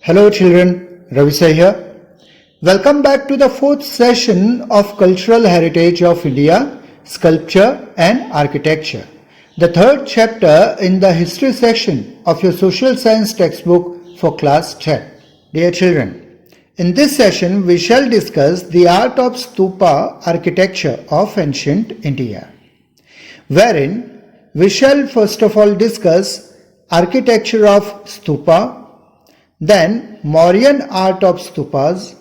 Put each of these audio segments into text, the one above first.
Hello children, Ravi here. Welcome back to the fourth session of Cultural Heritage of India, Sculpture and Architecture. The third chapter in the history section of your social science textbook for class 10. Dear children, in this session we shall discuss the art of stupa architecture of ancient India, wherein we shall first of all discuss architecture of stupa, then Mauryan art of stupas,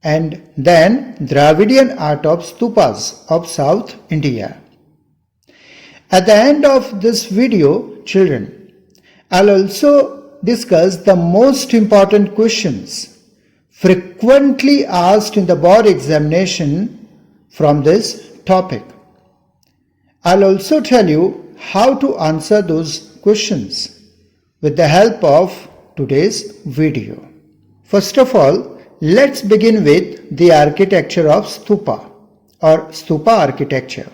and then Dravidian art of stupas of South India. At the end of this video, children, I'll also discuss the most important questions frequently asked in the board examination from this topic. I'll also tell you how to answer those questions with the help of today's video. First of all, let's begin with the architecture of stupa or stupa architecture.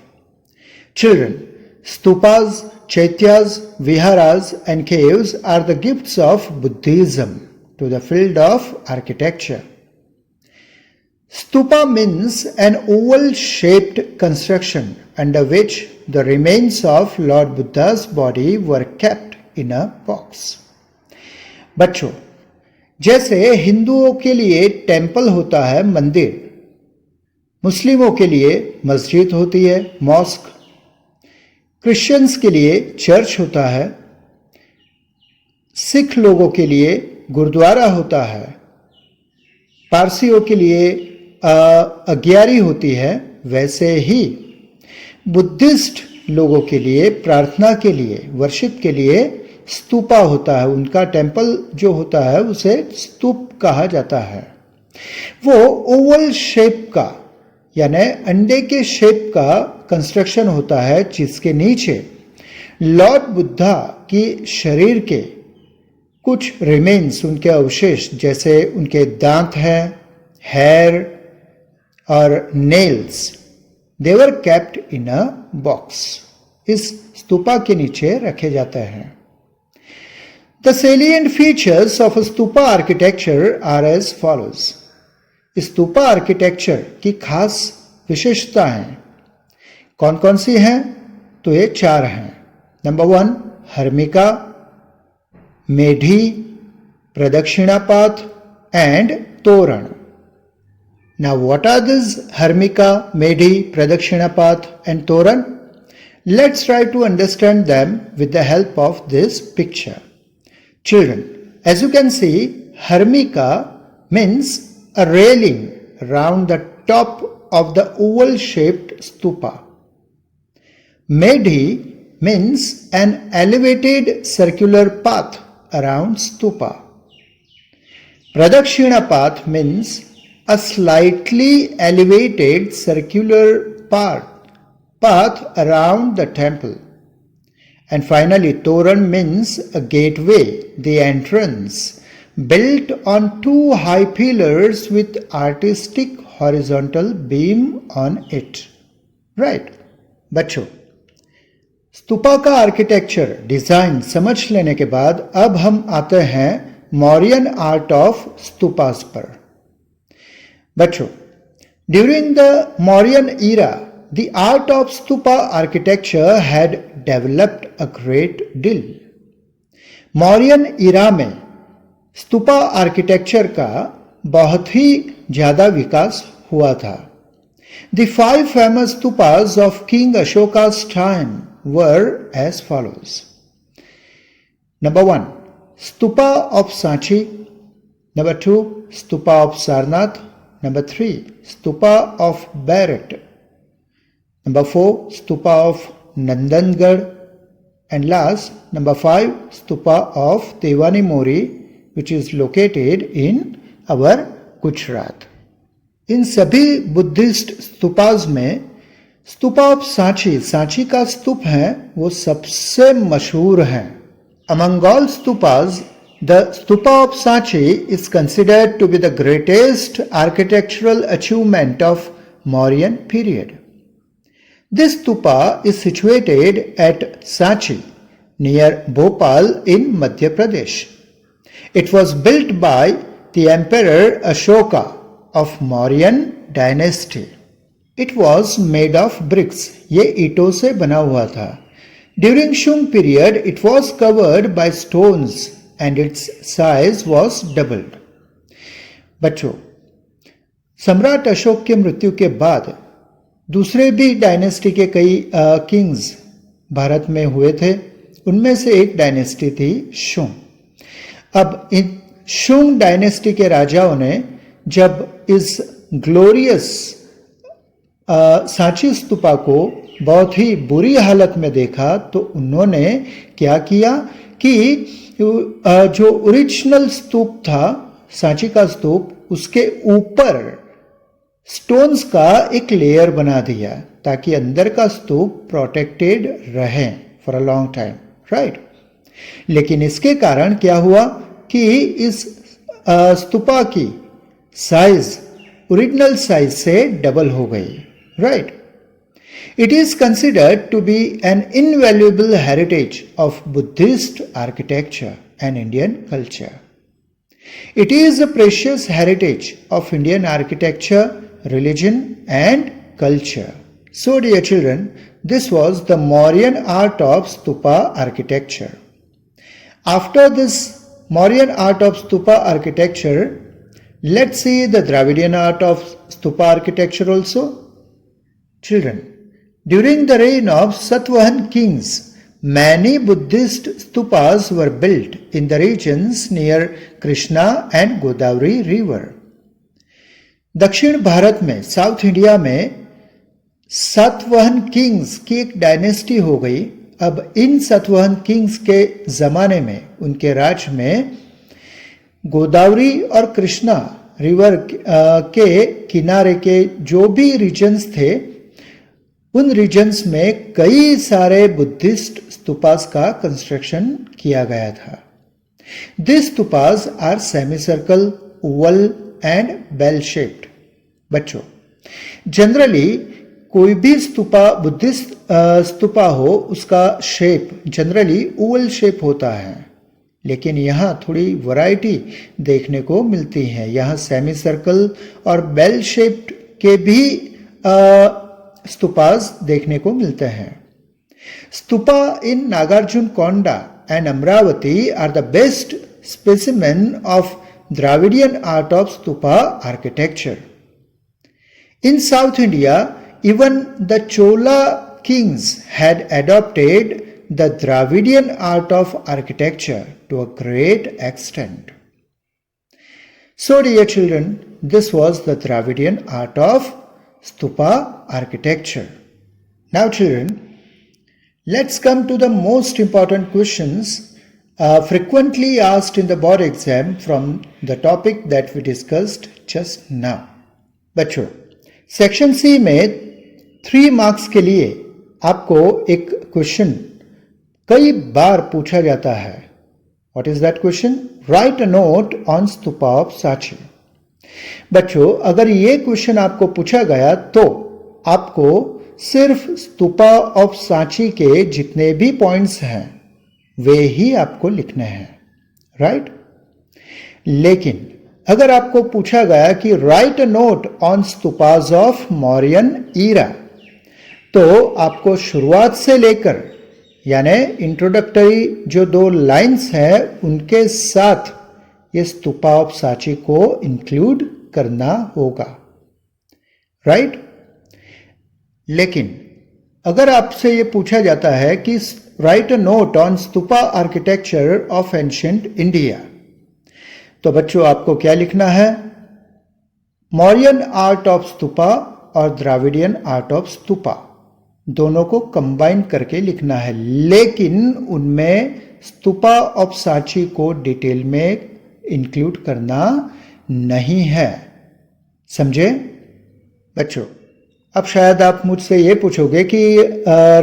Children, stupas, chaityas, viharas and caves are the gifts of Buddhism to the field of architecture. Stupa means an oval-shaped construction under which the remains of Lord Buddha's body were kept in a box. बच्चों, जैसे हिंदुओं के लिए temple होता है मंदिर, मुस्लिमों के लिए मस्जिद होती है मॉस्क, क्रिश्चियंस के लिए चर्च होता है, सिख लोगों के लिए गुरुद्वारा होता है, पारसियों के लिए अग्यारी होती है, वैसे ही बुद्धिस्ट लोगों के लिए प्रार्थना के लिए वर्शिप के लिए स्तूपा होता है. उनका टेंपल जो होता है उसे स्तूप कहा जाता है. वो ओवल शेप का यानी अंडे के शेप का कंस्ट्रक्शन होता है जिसके नीचे लॉर्ड बुद्धा की शरीर के कुछ रिमेन्स, उनके अवशेष जैसे उनके दांत हैं, हेयर और nails, they were kept in a box. इस स्तूपा के नीचे रखे जाते हैं. The salient features of a stupa architecture are as follows. Stupa architecture की खास विशेषताएं कौन कौन सी हैं? तो ये चार हैं. Number 1, harmika, medhi, pradakshinapath and torana. Now what are these harmika, medhi, pradakshinapath and torana? Let's try to understand them with the help of this picture. Children, as you can see, Harmika means a railing round the top of the oval-shaped stupa. Medhi means an elevated circular path around stupa. Pradakshina path means a slightly elevated circular path around the temple. And finally, Toran means a gateway, the entrance, built on two high pillars with artistic horizontal beam on it. Right? बच्चों, स्तूपा का architecture design समझ लेने के बाद अब हम आते हैं मौर्यन आर्ट ऑफ स्तूपास पर. बच्चों, during the Mauryan era, the art of stupa architecture had developed a great deal. Mauryan era में स्तूपा आर्किटेक्चर का बहुत ही ज्यादा विकास हुआ था. The 5 famous stupas of King Ashoka's time were as follows. Number 1, Stupa of Sanchi. Number 2, Stupa of Sarnath. Number 3, Stupa of Bharat. Number 4, Stupa of Nandangarh. And last, number 5, Stupa of Devani Mori, which is located in our Gujarat. इन सभी Buddhist stupas में stupa of Sanchi, Sanchi का स्तूप है वो सबसे मशहूर है. Among all stupas, the stupa of Sanchi is considered to be the greatest architectural achievement of Mauryan period. This stupa is situated at Sanchi near Bhopal in Madhya Pradesh. It was built by the Emperor Ashoka of Mauryan dynasty. It was made of bricks. ये ईंटों से बना हुआ था. During Shung period, it was covered by stones and its size was doubled. बच्चों, सम्राट अशोक की मृत्यु के बाद दूसरे भी डायनेस्टी के कई किंग्स भारत में हुए थे. उनमें से एक डायनेस्टी थी शुंग. अब इन शुंग डायनेस्टी के राजाओं ने जब इस ग्लोरियस सांची स्तूपा को बहुत ही बुरी हालत में देखा तो उन्होंने क्या किया कि जो ओरिजिनल स्तूप था, सांची का स्तूप, उसके ऊपर स्टोन्स का एक लेयर बना दिया ताकि अंदर का स्तूप प्रोटेक्टेड रहे for a long time, right. लेकिन इसके कारण क्या हुआ कि इस स्तूपा की साइज ओरिजिनल साइज से डबल हो गई, right. It is considered to be an invaluable heritage of Buddhist architecture and Indian culture. It is a precious heritage of Indian architecture, religion and culture. So dear children, this was the Mauryan art of stupa architecture. After this Mauryan art of stupa architecture, let's see the Dravidian art of stupa architecture also. Children, during the reign of Satavahan kings, many Buddhist stupas were built in the regions near Krishna and Godavari river. दक्षिण भारत में, south India में Satavahana Kings की एक dynasty हो गई. अब इन Satavahana Kings के जमाने में, उनके राज में गोदावरी और कृष्णा रिवर के किनारे के जो भी रीजन्स थे, उन रीजन्स में कई सारे बुद्धिस्ट स्तूपास का कंस्ट्रक्शन किया गया था. This stupas are semi circle, oval and bell shaped. बच्चों, जनरली कोई भी स्तूपा, बुद्धिस्ट स्तूपा हो, उसका शेप जनरली ओवल शेप होता है. लेकिन यहाँ थोड़ी वैरायटी देखने को मिलती है. यहाँ सेमी सर्कल और बेल शेप्ड के भी स्तूपास देखने को मिलते हैं. Stupa in Nagarjunakonda and Amaravati are the best specimen of Dravidian art of stupa architecture. In South India, even the Chola kings had adopted the Dravidian art of architecture to a great extent. So dear children, this was the Dravidian art of stupa architecture. Now children, let's come to the most important questions frequently asked in the board exam from the topic that we discussed just now. बच्चों, section C में 3 marks के लिए आपको एक question कई बार पूछा जाता है. What is that question? Write a note on stupa of Sanchi. बच्चों, अगर ये क्वेश्चन आपको पूछा गया तो आपको सिर्फ स्तूपा ऑफ सांची के जितने भी पॉइंट्स हैं वे ही आपको लिखने हैं, राइट. लेकिन अगर आपको पूछा गया कि write a note on stupas of Mauryan era, तो आपको शुरुआत से लेकर यानी इंट्रोडक्टरी जो 2 लाइंस हैं उनके साथ ये स्तूपा ऑफ सांची को इंक्लूड करना होगा, राइट. लेकिन अगर आपसे ये पूछा जाता है कि write a note on stupa architecture of ancient India, तो बच्चों आपको क्या लिखना है? मौर्यन आर्ट ऑफ स्तूपा और द्राविडियन आर्ट ऑफ स्तूपा दोनों को कंबाइन करके लिखना है. लेकिन उनमें स्तूपा ऑफ सांची को डिटेल में इंक्लूड करना नहीं है. समझे बच्चों? अब शायद आप मुझसे ये पूछोगे कि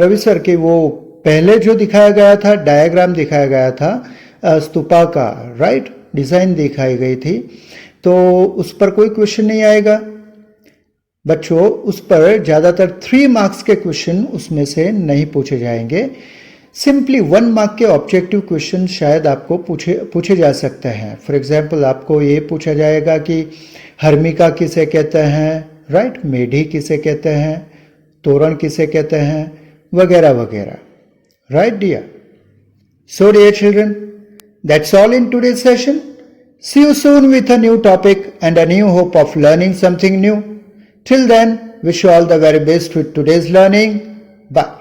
रवि सर के वो पहले जो दिखाया गया था, डायग्राम दिखाया गया था स्तूपा का, राइट, डिज़ाइन दिखाई गई थी, तो उस पर कोई क्वेश्चन नहीं आएगा. बच्चों, उस पर ज़्यादातर 3 मार्क्स के क्वेश्चन उसमें से नहीं पूछे जाएंगे. सिंपली 1 मार्क के ऑब्जेक्टिव क्वेश्चन शायद आपको पूछे जा सकते हैं. फॉर एग्जाम्पल आपको ये पूछा जाएगा कि हर्मिका किसे कहते हैं, राइट, मेढी किसे कहते हैं, तोरण किसे कहते हैं, वगैरह वगैरह. Right dear. So dear children, that's all in today's session. See you soon with a new topic and a new hope of learning something new. Till then, wish you all the very best with today's learning. Bye.